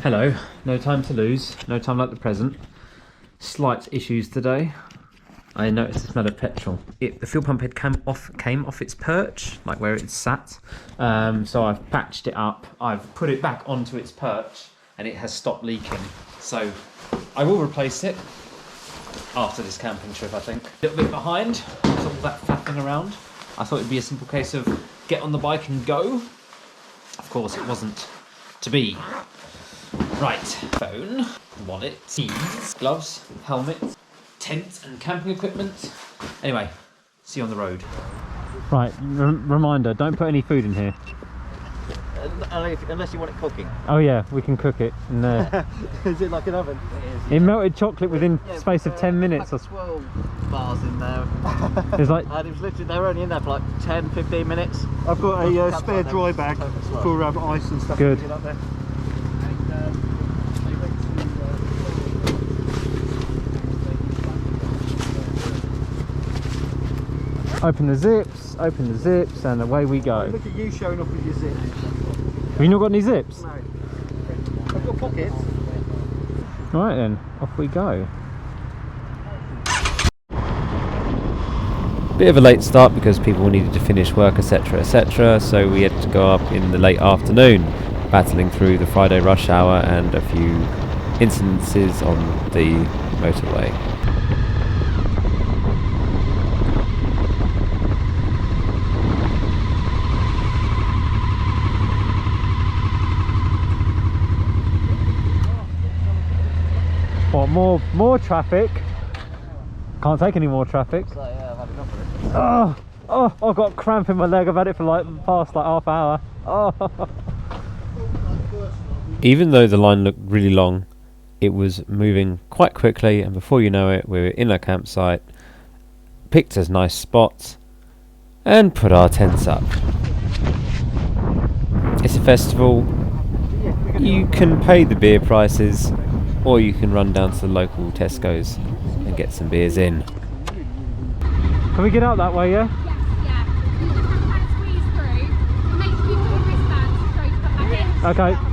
Hello, no time to lose, no time like the present. Slight issues today. I noticed the smell of petrol. The fuel pump head came off its perch, like where it sat. So I've patched it up, I've put it back onto its perch, and it has stopped leaking. So I will replace it after this camping trip, I think. A little bit behind, after all that faffing around. I thought it'd be a simple case of get on the bike and go. Of course, it wasn't to be. Right, phone, wallet, keys, gloves, helmet, tent and camping equipment. Anyway, see you on the road. Right, reminder, don't put any food in here. Unless you want it cooking. Oh yeah, we can cook it in there. Is it like an oven? It is. It melted chocolate within space of 10 minutes. Like 12 bars in there. It's like... And it was literally, they were only in there for like 10-15 minutes. I've got a spare dry bag for ice and stuff. Good. Up there. Open the zips, and away we go. Look at you showing off with your zips. Have you not got any zips? No. I've got pockets. Right then, off we go. Bit of a late start because people needed to finish work, etc, etc, so we had to go up in the late afternoon, battling through the Friday rush hour and a few incidences on the motorway. What, more traffic? Can't take any more traffic. So yeah, I've had enough of it. Oh, I've got cramp in my leg. I've had it for like the past like half hour. Oh. Even though the line looked really long, it was moving quite quickly, and before you know it, we were in our campsite, picked us nice spots, and put our tents up. It's a festival. You can pay the beer prices, or you can run down to the local Tesco's and get some beers in. Can we get out that way, yeah? Yes, yeah. You just have to kind of squeeze through. And make sure you put your wristbands straight up back in. Okay.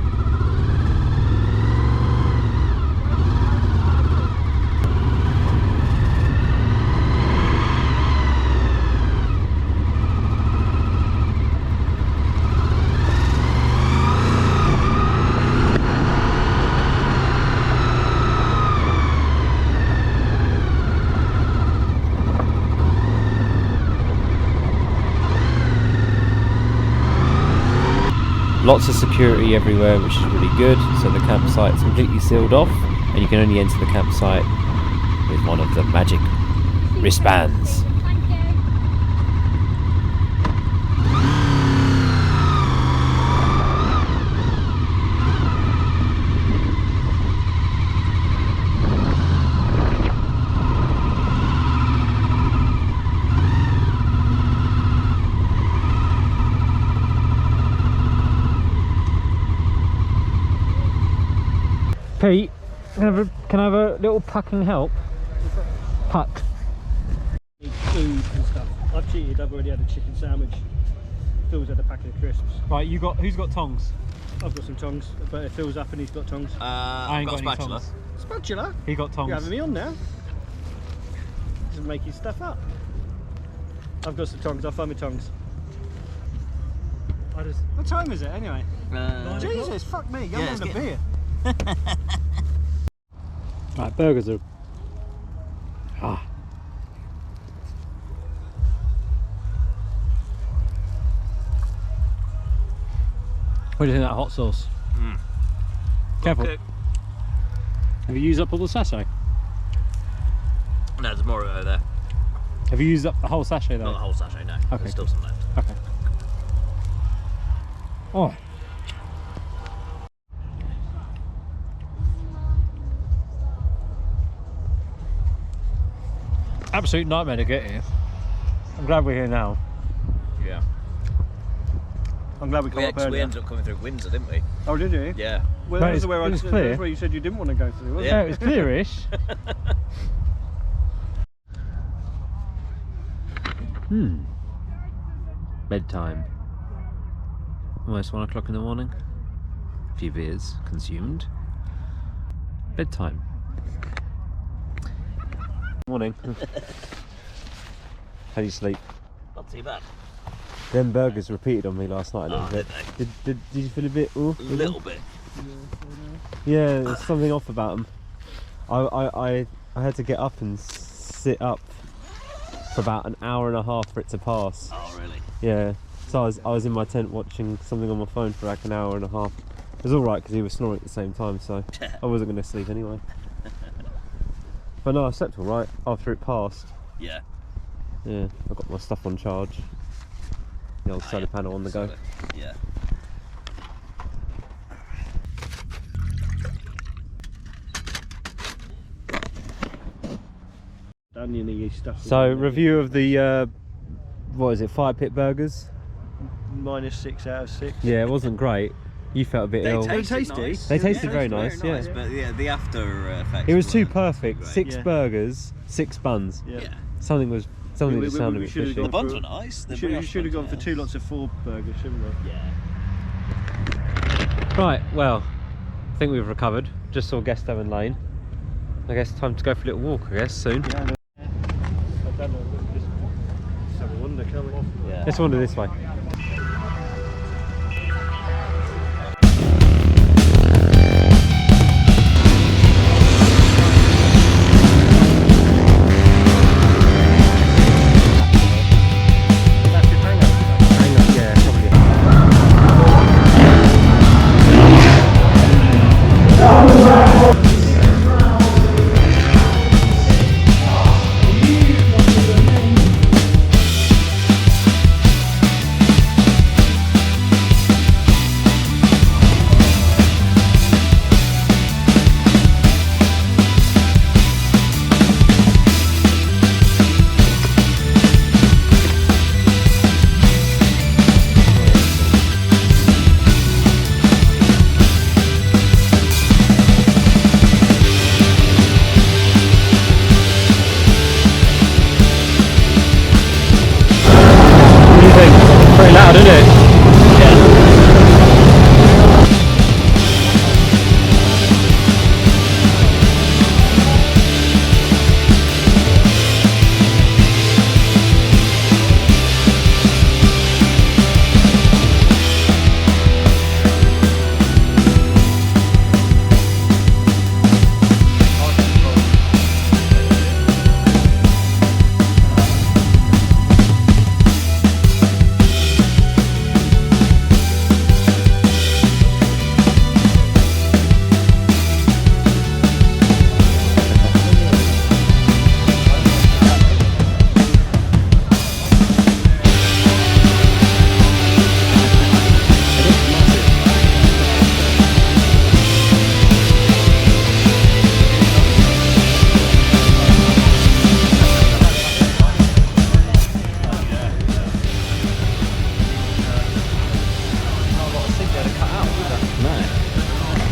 Lots of security everywhere, which is really good. So the campsite's completely sealed off, and you can only enter the campsite with one of the magic wristbands. Thank you. Pete, can I have a little packing help? Pack. Need food and stuff. I've cheated. I've already had a chicken sandwich. Phil's had a packet of crisps. Right, who's got tongs? I've got some tongs, but Phil's up and he's got tongs. I ain't got any spatula. tongs. Spatula? He got tongs. You're having me on now. Just making stuff up. I've got some tongs. I'll find my tongs. What time is it anyway? Jesus, fuck me. I'm having a beer. Right, burgers are... What do you think of that hot sauce? Careful. Okay. Have you used up all the sachet? No, there's more over there. Have you used up the whole sachet though? Not the whole sachet, no. Okay. There's still some left. Okay. Oh. Absolute nightmare to get here. I'm glad we're here now. Yeah. I'm glad we caught up We earlier. ended up coming through Windsor, didn't we? Oh, did you? Yeah. Well, But that was it was clear. clear. That's where you said you didn't want to go through, wasn't Yeah, it? it was clearish. Bedtime. Almost 1 o'clock in the morning. A few beers consumed. Bedtime. Morning. How do you sleep? Not too bad. Them burgers repeated on me last night a little bit. Did you feel a bit? Ooh, A little bit. Yeah, there's something off about them. I had to get up and sit up for about an hour and a half for it to pass. Oh, really? Yeah. So I was in my tent watching something on my phone for like an hour and a half. It was all right because he was snoring at the same time, so I wasn't going to sleep anyway. But no, I slept all right after it passed. Yeah. Yeah, I got my stuff on charge. The old solar panel on the go. Yeah. Oniony stuff. So review of the what is it, fire pit burgers? -6 out of 6. Yeah, it wasn't great. You felt a bit ill. tasty. Nice. They tasted very nice, yeah. But yeah, the after effects. It was too weren't perfect. great. 6 Yeah. burgers, 6 buns. Yeah. Yeah. Something just sounded a bit should've fishy. The gone buns were nice. The You brioche should have buns, gone for yeah. 2 lots of 4 burgers, shouldn't we? Yeah. Right, well, I think we've recovered. Just saw Guestone Lane. I guess time to go for a little walk, I guess, soon. Yeah, I don't know. Just have a wonder, can't we? Yeah. Let's wander this way. That's your hangover. Yeah, probably. What do you think? Pretty loud, isn't it?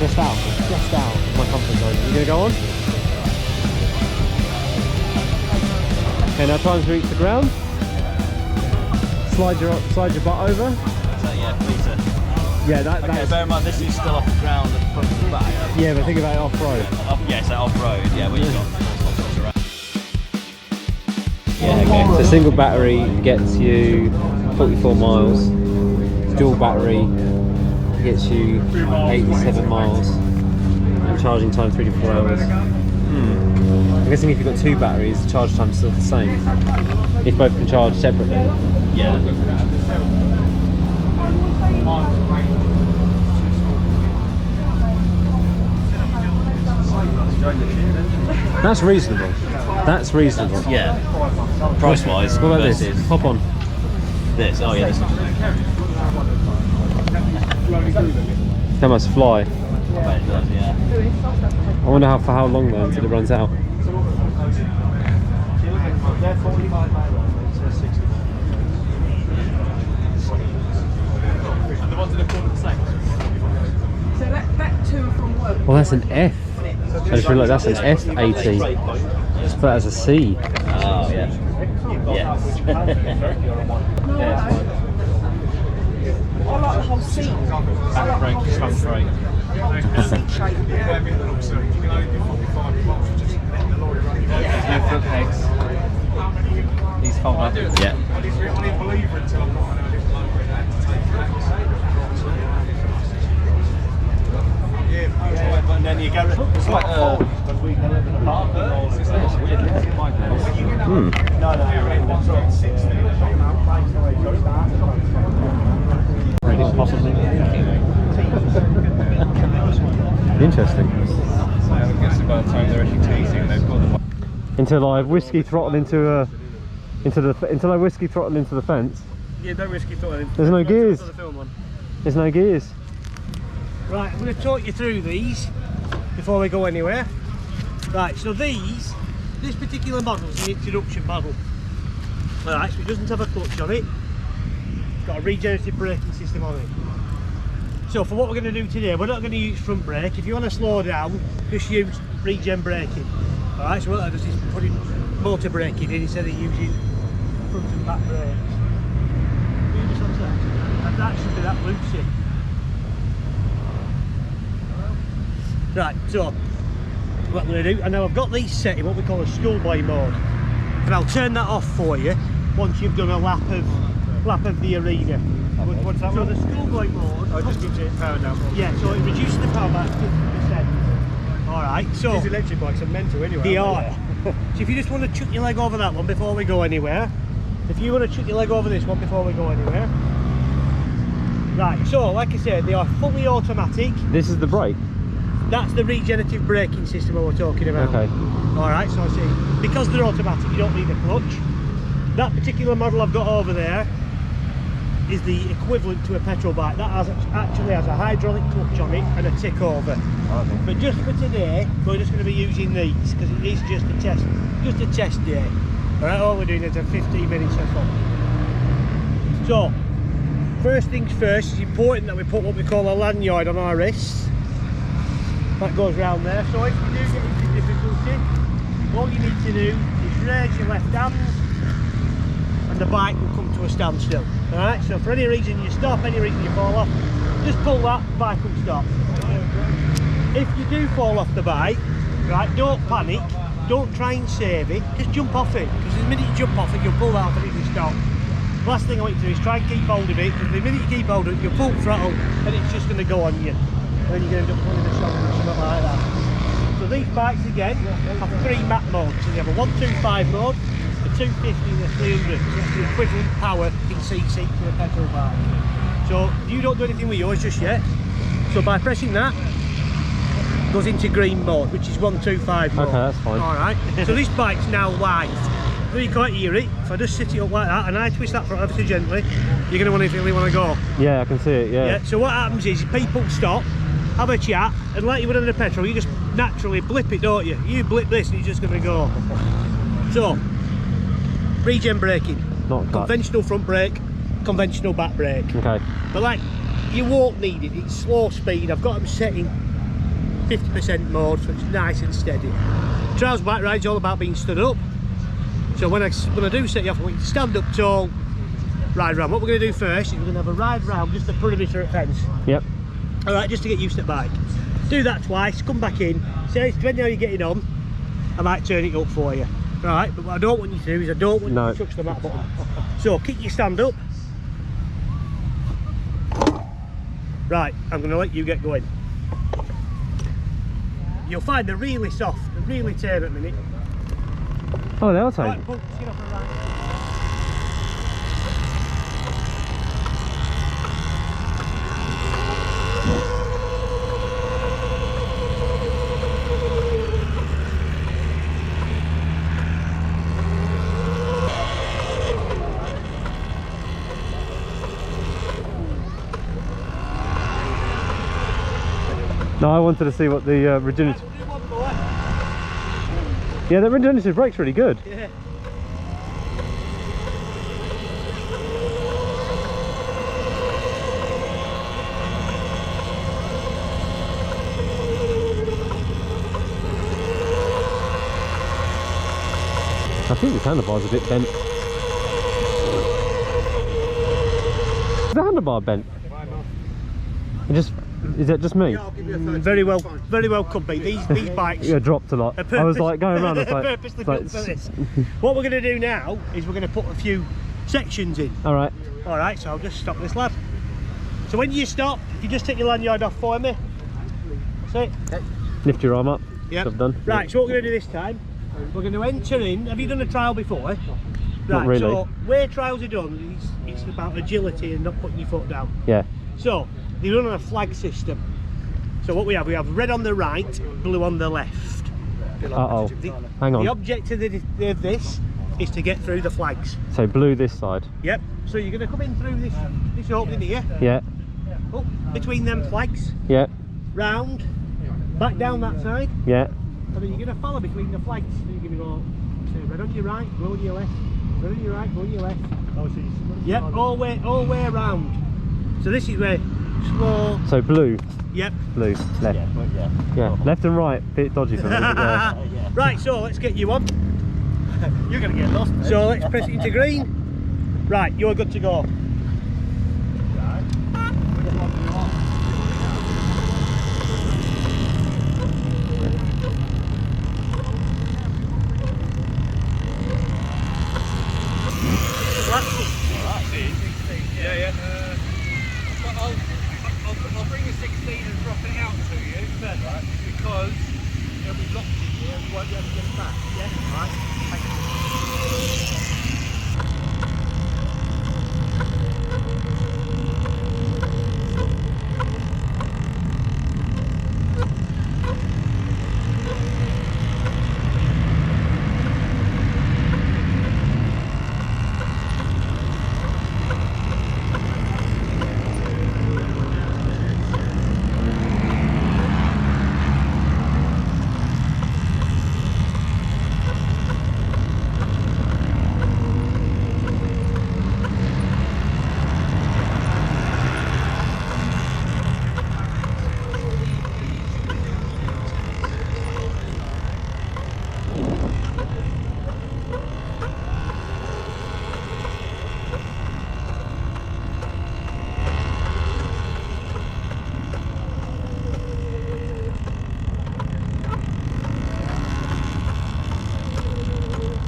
Just out of my comfort zone. You gonna go on? Okay, now try and reach the ground. Slide your butt over. So yeah, Peter. Yeah, Okay, that's. bear in mind this is still off the ground at the front of the back. Yeah, but think about it off road. Yeah, so off road. Yeah, where you got all sorts around. Yeah, okay. So single battery gets you 44 miles. Dual battery gets you 87 miles. And charging time 3 to 4 hours. I'm guessing if you've got 2 batteries, the charge time's still the same. If both can charge separately. Yeah. That's reasonable. That's reasonable. Yeah. Price wise. What about versus this? Hop on. This. Oh yeah, this one. That must fly. I bet it does, yeah. I wonder for how long though until it runs out. They're 45 miles, so 60. And the ones that are called the same. So that two are from work. Well, that's an F. I just realised that's an F80. Just put that as a C. Oh yeah. Yes. I like the whole seat. Back brake, front brake. Seat shape. foot pegs. These fold up. Yeah. And then you go. It's like Possibly. Interesting. I guess by the time they're actually tasting, they've got the. Until I whiskey throttle until I whiskey throttle into the fence. Yeah, don't risk it. There's no gears. There's no gears. Right, I'm going to talk you through these before we go anywhere. Right, so this particular model is an introduction model. Alright, so it doesn't have a clutch on it. It's got a regenerative braking system on it. So for what we're going to do today, we're not going to use front brake. If you want to slow down, just use regen braking. Alright, so what that does is putting motor braking in instead of using front and back brakes. And that should be that loosey. Right, so what I'm going to do, and now I've got these set in what we call a schoolboy mode, and I'll turn that off for you once you've done a lap of the arena. What's that? So the schoolboy mode, Oh, it just gives it power down. yeah, so it reduces the power by 50%. All right, so These electric bikes are mental anyway. they aren't are. So if you just want to chuck your leg over that one before we go anywhere, if you want to chuck your leg over this one before we go anywhere. Right, so like I said, they are fully automatic. This is the brake. That's the regenerative braking system we're talking about. Okay. Alright, so I see, because they're automatic, you don't need a clutch. That particular model I've got over there is the equivalent to a petrol bike. That actually has a hydraulic clutch on it and a tick over. Okay. But just for today, we're just going to be using these because it is just a test day. Alright, all we're doing is a 15-minute setup. So, first things first, it's important that we put what we call a lanyard on our wrists. That goes round there. So if you do get into difficulty, all you need to do is raise your left hand and the bike will come to a standstill. Alright, so for any reason you stop, any reason you fall off, just pull that, the bike will stop. If you do fall off the bike, right, don't panic, don't try and save it, just jump off it, because the minute you jump off it, you'll pull that off and it will stop. Last thing I want you to do is try and keep hold of it, because the minute you keep hold of it, you'll pull throttle and it's just going to go on you. And then you're going to end up pulling a shock or something like that. So these bikes again have 3 map modes. So you have a 125 mode, a 250 and a 300. So that's the equivalent power in CC to a petrol bike. So you don't do anything with yours just yet. So by pressing that, it goes into green mode, which is 125 mode. Okay, that's fine. Alright, so this bike's now live. So you can't hear it. If I just sit it up like that and I twist that front ever so gently, you're going to want to really want to go. Yeah, I can see it. Yeah. So what happens is people stop, have a chat, and like you would on the petrol, you just naturally blip it, don't you? You blip this and you're just going to go. So, regen braking, Not clutch. conventional front brake, conventional back brake. Okay. But like, you won't need it, it's slow speed. I've got them set in 50% mode, so it's nice and steady. Trials bike ride's all about being stood up. So when I do set you off, I want you to stand up tall, ride round. What we're going to do first is we're going to have a ride round just the perimeter of fence. Yep. Alright, just to get used to the bike. Do that twice, come back in, say, depending how you're getting on, I might turn it up for you. Right, but what I don't want you to do is I don't want you to touch the mat button. So kick your stand up. Right, I'm going to let you get going. You'll find they're really soft and really tame at the minute. Oh, they'll take. Right, pull, skin off the right. No, I wanted to see what the regenerative. Yeah, the regenerative brake's really good. Yeah. I think the handlebar's a bit bent. Is the handlebar bent? It just Is it just me? Yeah, I'll give you a third. Very well, Fine. very well could be. These bikes Yeah, dropped a lot. are I was like going around. I was like, purposely it's like, built for this. What we're going to do now is we're going to put a few sections in. all right. All right, so I'll just stop this lad. So when you stop, if you just take your lanyard off for me. That's it. Lift your arm up. Yep. Job done. Right, so what we're going to do this time, we're going to enter in. Have you done a trial before? Right, Not really. so where trials are done, it's about agility and not putting your foot down. Yeah. So they run on a flag system. So what we have red on the right, blue on the left. Uh-oh. Hang on. The objective of this is to get through the flags. So blue this side. Yep. So you're going to come in through this opening here, Yeah. up between them flags, Yeah. round, back down that side, Yeah. and then you're going to follow between the flags. So you're going to go, say, red on your right, blue on your left, red on your right, blue on your left. Yep, all the way around. So this is where slow. So blue, Yep. blue, left. Yeah. Left and right. Bit dodgy for me. But yeah. Right, so let's get you on. You're going to get lost. So let's press it into green. Right, you're good to go. Yeah, yeah. I'll bring the 16 and drop it out to you, right? Because it'll be locked in here and you won't be able to get it back. Yeah? Right? Thank you.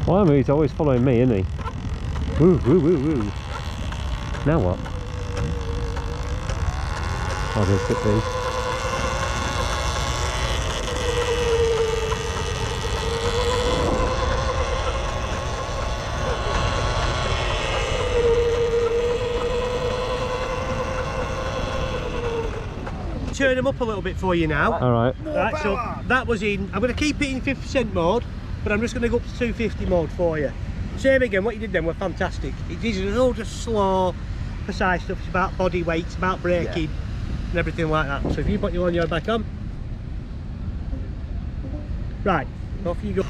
Well, he's always following me, isn't he? Woo, woo, woo, woo. Now what? I'll just skip these. Turn them up a little bit for you now. All right. Right, so that was in. I'm going to keep it in 50% mode, but I'm just going to go up to 250 mode for you. Same again, what you did then were fantastic. It is all just slow, precise stuff. It's about body weight, it's about braking and everything like that. So if you put your lanyard back on. Right, off you go.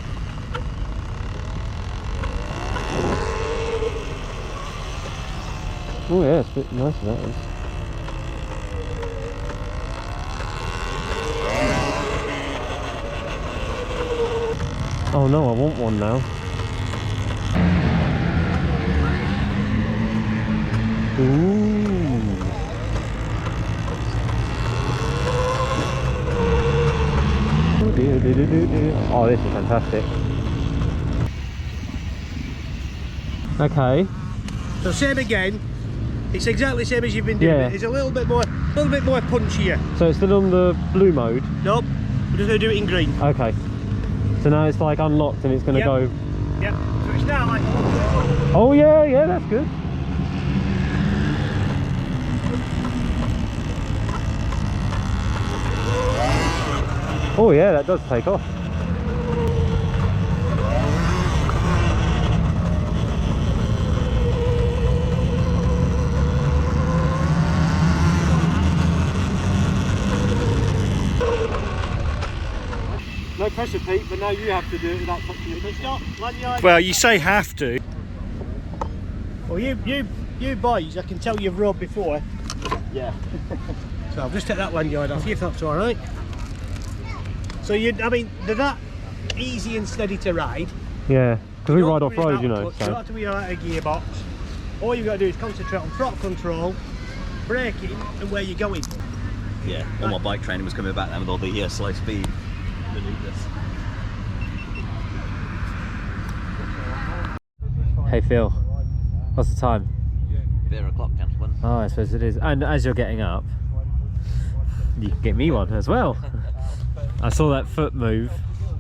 Oh yeah, it's a bit nicer that is. Oh no, I want one now. Ooh. Oh, this is fantastic. Okay. So same again. It's exactly the same as you've been doing. Yeah. It's a little bit more punchier. So it's still on the blue mode. Nope. We're just going to do it in green. Okay. So now it's like unlocked and it's going to go. Yep. So it's now like. Oh yeah, yeah, that's good. Oh yeah, that does take off. No pressure, Pete, but now you have to do it without touching it. Stop, well, you say have to. Well, you boys, I can tell you've rode before. Yeah. So I'll just take that lanyard off you if that's all right. So I mean, they're that easy and steady to ride. Yeah, because we You don't ride have to worry off-road, you about know. clutch, You don't have to worry about a gearbox. All you've got to do is concentrate on throttle control, braking, and where you're going. Yeah, all my bike training was coming back then with all the slow speed manoeuvres. Hey Phil, what's the time? 4 o'clock, gentlemen. Oh, I suppose it is. And as you're getting up, you can get me one as well. I saw that foot move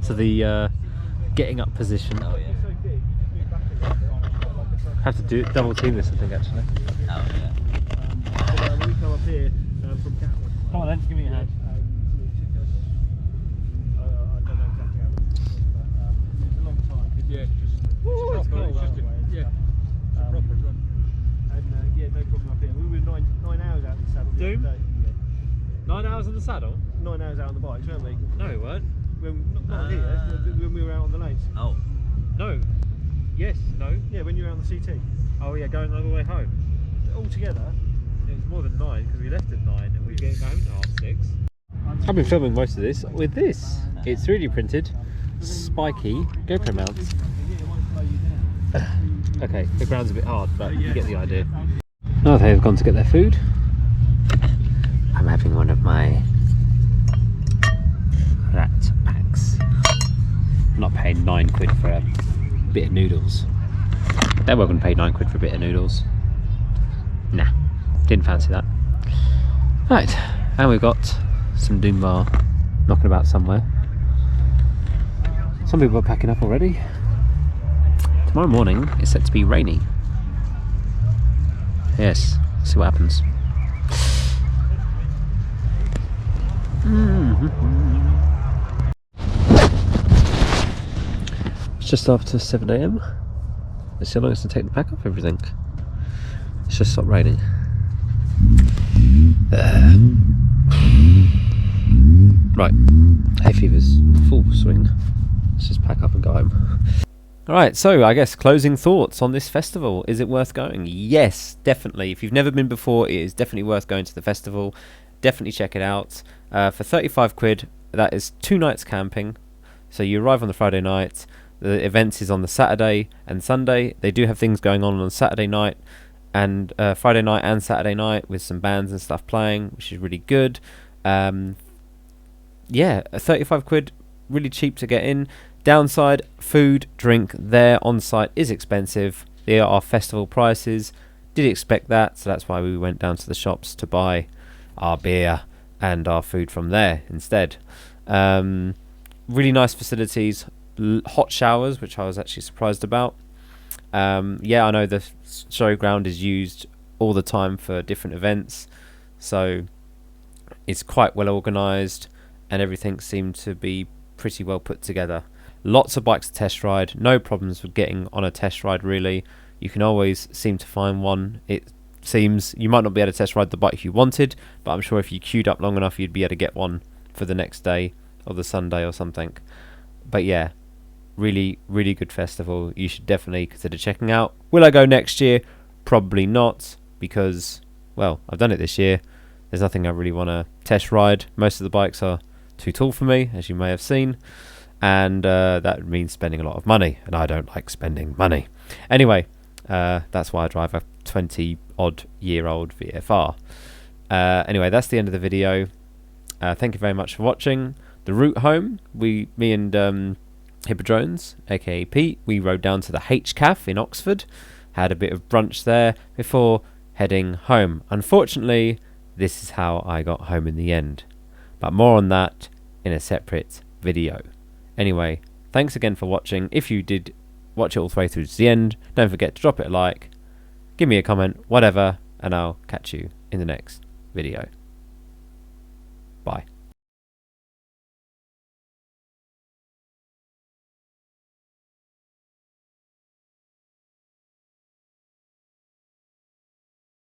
to the getting up position. Oh yeah. Have to do double team this, I think, actually. Oh yeah. We come up here from Catford. Come on then, give me a hand. I don't know exactly how long, but it's a long time. Yeah, it's proper. It's just it's a proper run. And yeah, no problem up here. We were 9 hours out in the saddle. the Doom? other day. 9 hours on the saddle? Yeah. 9 hours out on the bikes, weren't we? No, we weren't. Not here, when we were out on the lanes. Oh. No. Yes, no. Yeah, when you were out on the CT. Oh yeah, going all the way home. All together. It was more than 9 because we left at 9 and we were getting home at 6:30. I've been filming most of this with this. It's 3D printed, spiky GoPro mount. Okay, the ground's a bit hard, but you get the idea. Now they've gone to get their food. I'm having one of my rat packs. I'm not paying £9 for a bit of noodles. They're welcome to pay £9 for a bit of noodles. Nah, didn't fancy that. Right, and we've got some Doombar knocking about somewhere. Some people are packing up already. Tomorrow morning is set to be rainy. Yes, see what happens. It's just after 7 AM. It's so long as to take the pack off everything. It's just stopped raining. Right, hay fever's full swing. Let's just pack up and go home. Alright, so I guess closing thoughts on this festival. Is it worth going? Yes, definitely. If you've never been before, it is definitely worth going to the festival. Definitely check it out. For £35, that is 2 nights camping. So you arrive on the Friday night. The event is on the Saturday and Sunday. They do have things going on Saturday night and Friday night and Saturday night with some bands and stuff playing, which is really good. Yeah, £35, really cheap to get in. Downside, food, drink there on site is expensive. They are festival prices. Did expect that, so that's why we went down to the shops to buy our beer and our food from there instead. Really nice facilities, hot showers, which I was actually surprised about. Yeah, I know the showground is used all the time for different events, so it's quite well organised and everything seemed to be pretty well put together. Lots of bikes to test ride, no problems with getting on a test ride really. You can always seem to find one. It seems you might not be able to test ride the bike if you wanted, but I'm sure if you queued up long enough you'd be able to get one for the next day or the Sunday or something. But yeah, really good festival. You should definitely consider checking out. Will I go next year? Probably not, because well, I've done it this year. There's nothing I really want to test ride. Most of the bikes are too tall for me, as you may have seen, and that means spending a lot of money, and I don't like spending money. Anyway, that's why I drive a 20-odd-year-old VFR. Anyway, that's the end of the video. Thank you very much for watching. The route home, me and Hippodrones, aka Pete, we rode down to the HCAF in Oxford, had a bit of brunch there before heading home. Unfortunately, this is how I got home in the end, but more on that in a separate video. Anyway, thanks again for watching. If you did watch it all the way through to the end, don't forget to drop it a like, give me a comment, whatever, and I'll catch you in the next video. Bye.